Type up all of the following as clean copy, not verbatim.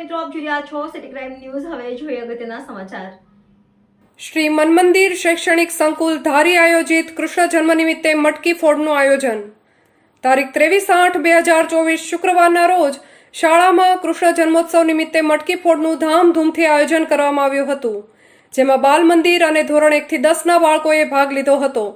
મિત્રો, આપ જોઈ રહ્યા છો સિટી ક્રાઇમ ન્યૂઝ. હવે જોઈએ અગત્યના સમાચાર. શ્રી મનમંદિર શૈક્ષણિક સંકુલ ધારી આયોજિત કૃષ્ણ જન્મ નિમિત્તે મટકી ફોડનું આયોજન. તારીખ 23/8/2024 શુક્રવારના રોજ શાળામાં કૃષ્ણ જન્મોત્સવ નિમિત્તે મટકી ફોડનું ધામધૂમથી આયોજન કરવામાં આવ્યું હતું, જેમાં બાલ મંદિર અને ધોરણ 1 થી 10ના બાળકોએ ભાગ લીધો હતો.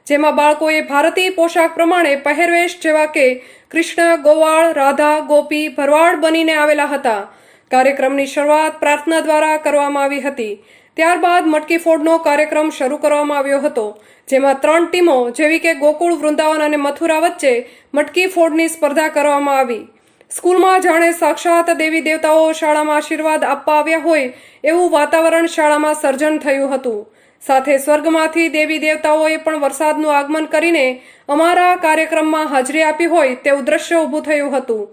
જેમાં બાળકોએ ભારતીય પોશાક પ્રમાણે પહેરવેશ જેવા કે કૃષ્ણ, ગોવાળ, રાધા, ગોપી, ભરવાડ બનીને આવેલા હતા. કાર્યક્રમની શરૂઆત પ્રાર્થના દ્વારા કરવામાં આવી હતી. ત્યારબાદ મટકી ફોડનો કાર્યક્રમ શરૂ કરવામાં આવ્યો હતો, જેમાં 3 ટીમો જેવી કે ગોકુળ, વૃંદાવન અને મથુરા વચ્ચે મટકી ફોડની સ્પર્ધા કરવામાં આવી. સ્કૂલમાં જાણે સાક્ષાત દેવી દેવતાઓ શાળામાં આશીર્વાદ આપવા આવ્યા હોય એવું વાતાવરણ શાળામાં સર્જન થયું હતું. સાથે સ્વર્ગમાંથી દેવી દેવતાઓએ પણ વરસાદનું આગમન કરીને અમારા કાર્યક્રમમાં હાજરી આપી હોય તેવું દ્રશ્ય ઊભું થયું હતું.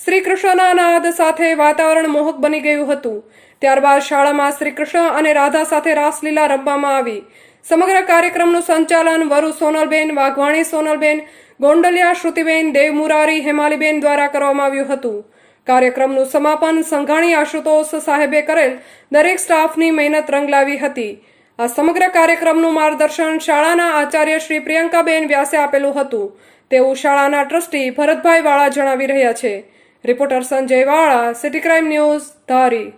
શ્રી કૃષ્ણના નાદ સાથે વાતાવરણ મોહક બની ગયું હતું. ત્યારબાદ શાળામાં શ્રી કૃષ્ણ અને રાધા સાથે રાસલીલા રમવામાં આવી. સમગ્ર કાર્યક્રમનું સંચાલન વરુ સોનલબેન, વાઘવાણી સોનલબેન, ગોંડલિયા શ્રુતિબેન, દેવમુરારી હેમાલીબેન દ્વારા કરવામાં આવ્યું હતું. કાર્યક્રમનું સમાપન સંઘાણી આશુતોષ સાહેબે કરેલ દરેક સ્ટાફની મહેનત રંગ લાવી હતી. આ સમગ્ર કાર્યક્રમનું માર્ગદર્શન શાળાના આચાર્ય શ્રી પ્રિયંકાબેન વ્યાસે આપેલું હતું તેવું શાળાના ટ્રસ્ટી ભરતભાઈ વાળા જણાવી રહ્યા છે. રિપોર્ટર સંજય વાળા, સિટી ક્રાઇમ ન્યૂઝ, ધારી.